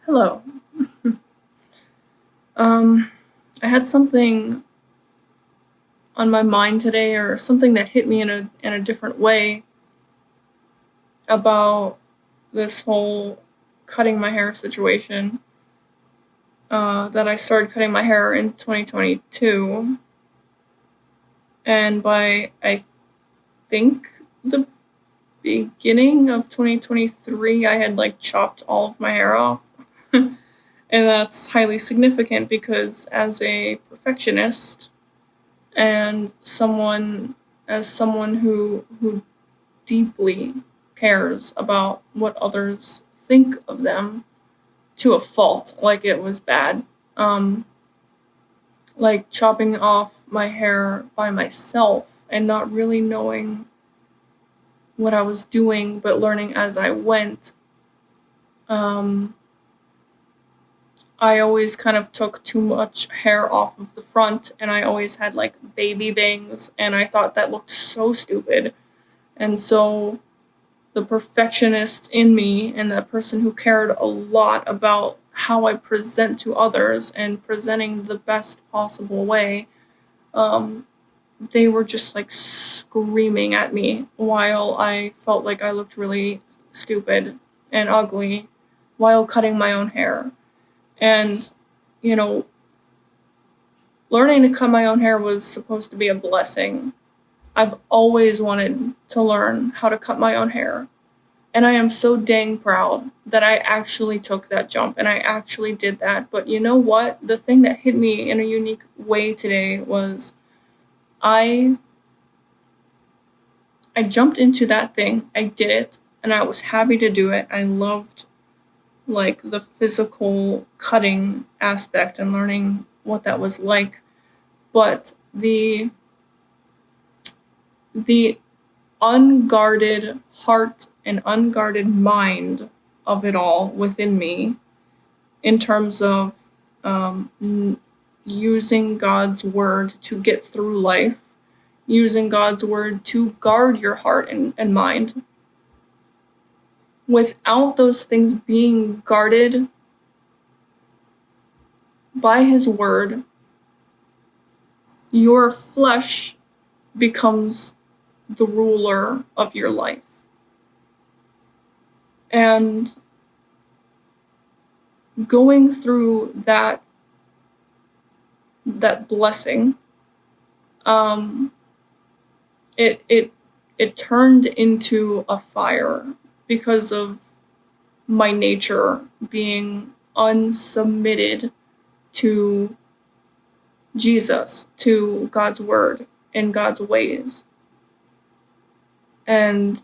Hello. Um, I had something on my mind today, or something that hit me in a different way about this whole cutting my hair situation. That I started cutting my hair in 2022, and by I think the beginning of 2023, I had like chopped all of my hair off. And that's highly significant because as a perfectionist and someone who deeply cares about what others think of them to a fault, like it was bad. Um, like chopping off my hair by myself and not really knowing what I was doing, but learning as I went. Um, I always kind of took too much hair off of the front, and I always had like baby bangs, and I thought that looked so stupid. And so the perfectionist in me and the person who cared a lot about how I present to others and presenting the best possible way, um, they were just like screaming at me while I felt like I looked really stupid and ugly while cutting my own hair. And, you know, learning to cut my own hair was supposed to be a blessing. I've always wanted to learn how to cut my own hair. And I am so dang proud that I actually took that jump and I actually did that. But you know what? The thing that hit me in a unique way today was I I jumped into that thing. I did it and I was happy to do it. I loved like the physical cutting aspect and learning what that was like. But the unguarded heart and unguarded mind of it all within me, in terms of using God's word to get through life, using God's word to guard your heart and mind. Without those things being guarded by His word, your flesh becomes the ruler of your life. And going through that blessing, um, it turned into a fire because of my nature being unsubmitted to Jesus, to God's word and God's ways. And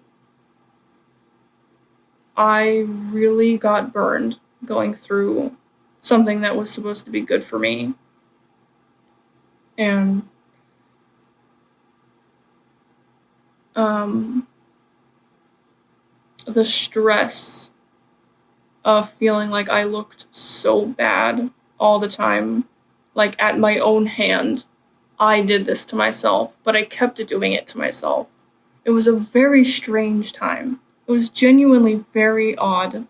I really got burned going through something that was supposed to be good for me. And the stress of feeling like I looked so bad all the time, like at my own hand. I did this to myself, but I kept doing it to myself. It was a very strange time. It was genuinely very odd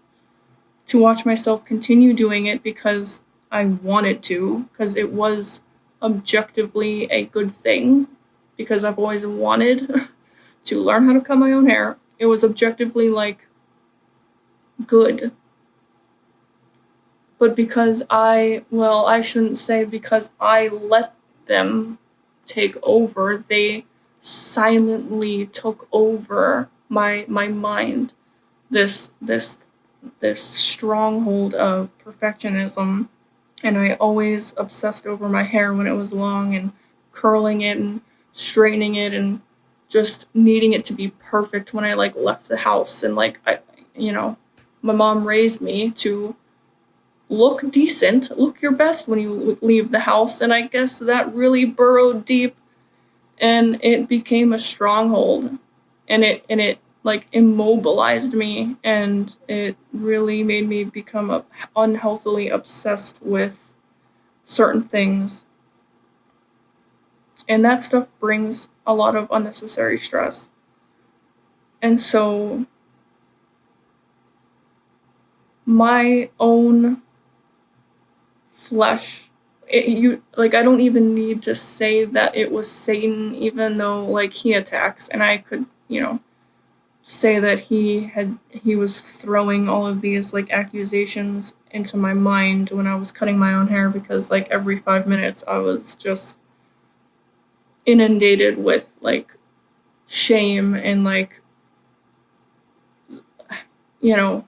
to watch myself continue doing it because I wanted to, because it was objectively a good thing, because I've always wanted to learn how to cut my own hair. It was objectively like good. But because I shouldn't say because I let them take over, they silently took over my mind. This stronghold of perfectionism, and I always obsessed over my hair when it was long and curling it and straightening it and just needing it to be perfect when I like left the house. And like my mom raised me to look decent, look your best when you leave the house, and I guess that really burrowed deep and it became a stronghold, and it like immobilized me, and it really made me become unhealthily obsessed with certain things. And that stuff brings a lot of unnecessary stress. And so my own flesh. I don't even need to say that it was Satan, even though like he attacks, and I could, say that he was throwing all of these like accusations into my mind when I was cutting my own hair, because like every 5 minutes I was just inundated with like shame and like, you know,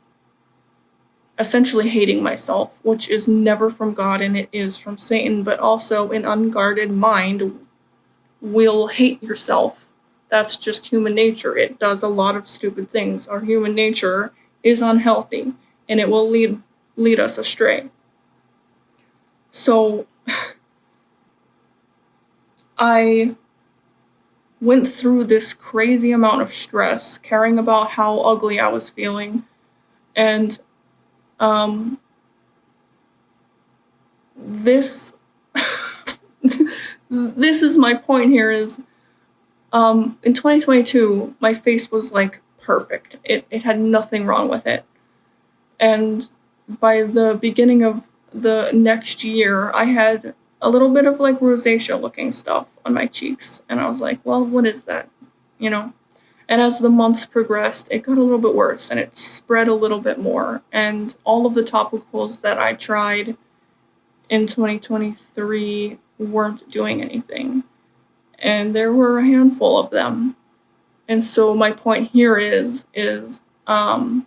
essentially hating myself, which is never from God and it is from Satan. But also an unguarded mind will hate yourself. That's just human nature. It does a lot of stupid things. Our human nature is unhealthy and it will lead us astray. So I went through this crazy amount of stress, caring about how ugly I was feeling, and this this is my point here is in 2022 my face was like perfect. It had nothing wrong with it. And by the beginning of the next year, I had a little bit of like rosacea looking stuff on my cheeks, and I was like, well, what is that? And as the months progressed, it got a little bit worse and it spread a little bit more. And all of the topicals that I tried in 2023 weren't doing anything. And there were a handful of them. And so my point here is the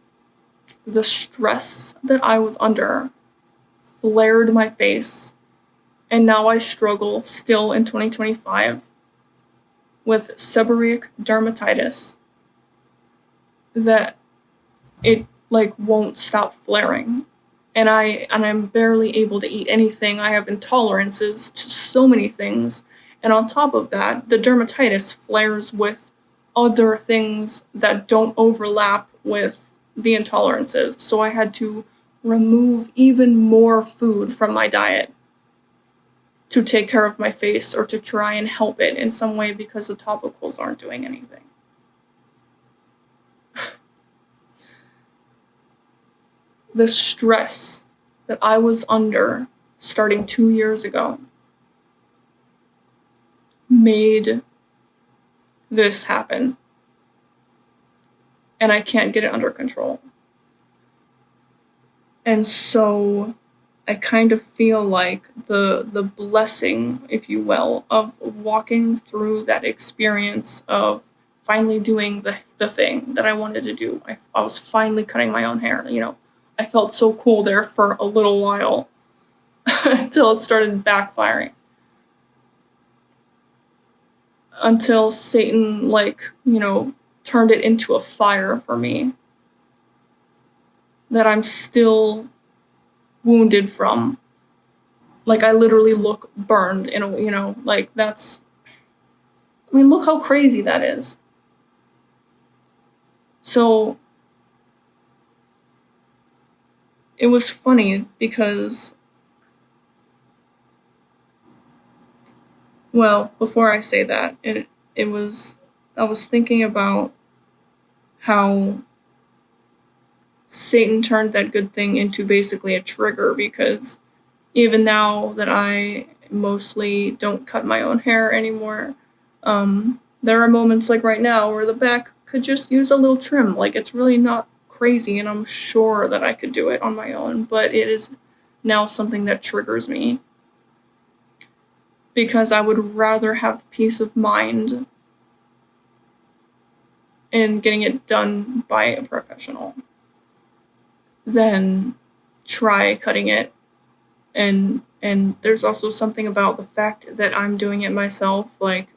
stress that I was under flared my face. And now I struggle still in 2025 with seborrheic dermatitis that it like won't stop flaring. And I'm barely able to eat anything. I have intolerances to so many things. And on top of that, the dermatitis flares with other things that don't overlap with the intolerances. So I had to remove even more food from my diet to take care of my face or to try and help it in some way, because the topicals aren't doing anything. The stress that I was under starting 2 years ago made this happen. And I can't get it under control. And so I kind of feel like the blessing, if you will, of walking through that experience of finally doing the thing that I wanted to do. I was finally cutting my own hair. I felt so cool there for a little while until it started backfiring. Until Satan, turned it into a fire for me that I'm still wounded from. Like, I literally look burned that's, look how crazy that is. So it was funny because, well, before I say that, I was thinking about how Satan turned that good thing into basically a trigger, because even now that I mostly don't cut my own hair anymore, there are moments like right now where the back could just use a little trim. Like, it's really not crazy, and I'm sure that I could do it on my own, but it is now something that triggers me, because I would rather have peace of mind in getting it done by a professional than try cutting it. And there's also something about the fact that I'm doing it myself. Like,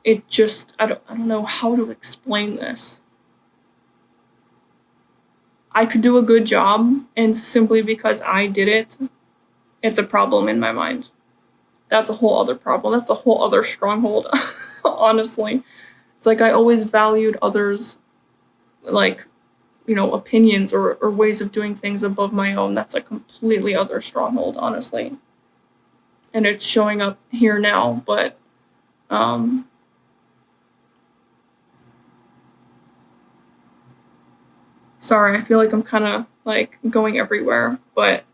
it just, I don't know how to explain this. I could do a good job, and simply because I did it, it's a problem in my mind. That's a whole other problem. That's a whole other stronghold, honestly. It's like I always valued others' opinions or ways of doing things above my own. That's a completely other stronghold, honestly. And it's showing up here now, but sorry, I feel like I'm kind of going everywhere, but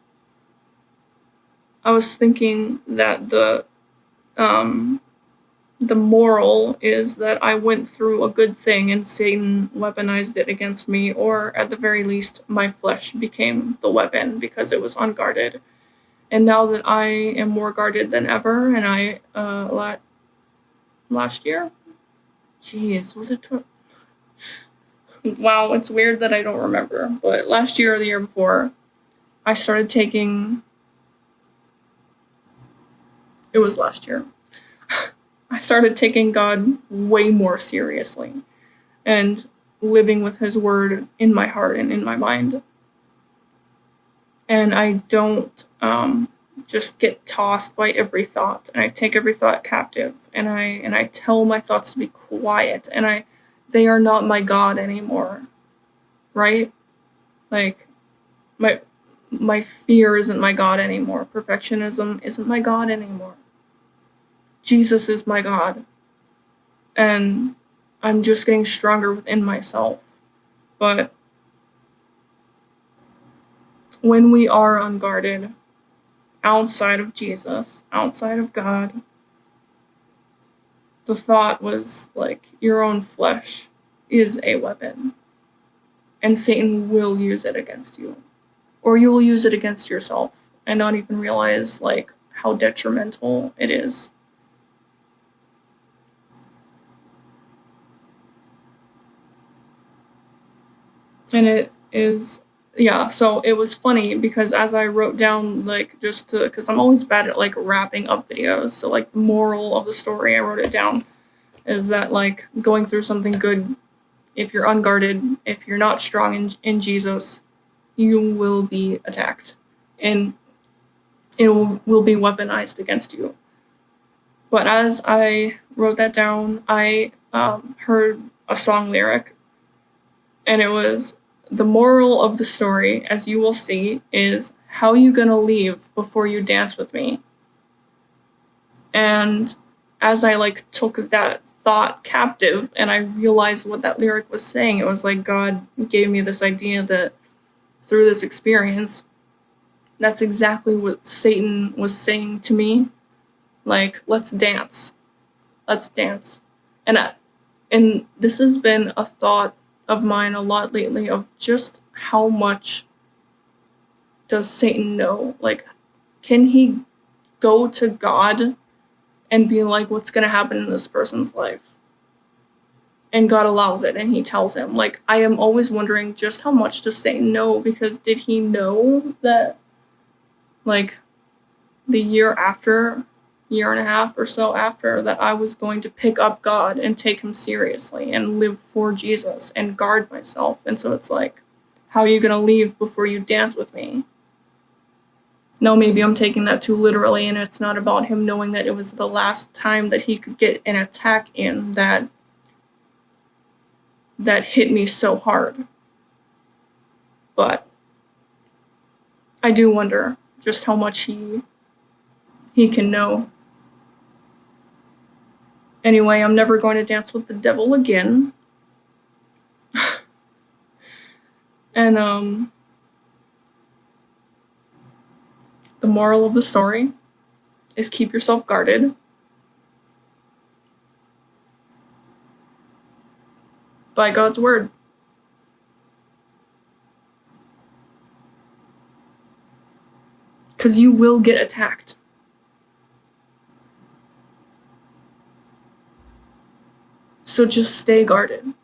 I was thinking that the moral is that I went through a good thing and Satan weaponized it against me, or at the very least, my flesh became the weapon because it was unguarded. And now that I am more guarded than ever, and last year? Jeez, was it? Wow, it's weird that I don't remember, but last year or the year before, I started taking. It was last year. I started taking God way more seriously and living with His word in my heart and in my mind. And I don't just get tossed by every thought, and I take every thought captive, and I tell my thoughts to be quiet, and they are not my God anymore, right? Like my fear isn't my God anymore. Perfectionism isn't my God anymore. Jesus is my God. And I'm just getting stronger within myself. But when we are unguarded, outside of Jesus, outside of God, the thought was like, your own flesh is a weapon. And Satan will use it against you. Or you will use it against yourself and not even realize like how detrimental it is. And it is, yeah, so it was funny because as I wrote down, like, because I'm always bad at, like, wrapping up videos, so, like, the moral of the story, I wrote it down, is that, like, going through something good, if you're unguarded, if you're not strong in Jesus, you will be attacked, and it will be weaponized against you. But as I wrote that down, I heard a song lyric, and it was, the moral of the story, as you will see, is how you gonna leave before you dance with me? And as I like took that thought captive and I realized what that lyric was saying, it was like God gave me this idea that through this experience, that's exactly what Satan was saying to me. Like, let's dance. Let's dance. And this has been a thought of mine a lot lately, of just how much does Satan know? Like, can he go to God and be like, what's gonna happen in this person's life? And God allows it, and he tells him. Like, I am always wondering just how much does Satan know, because did he know that, like, the year and a half or so after, that I was going to pick up God and take him seriously and live for Jesus and guard myself. And so it's like, how are you going to leave before you dance with me? No, maybe I'm taking that too literally, and it's not about him knowing that it was the last time that he could get an attack in that hit me so hard. But I do wonder just how much he can know. Anyway, I'm never going to dance with the devil again. And the moral of the story is keep yourself guarded by God's word. Because you will get attacked. So just stay guarded.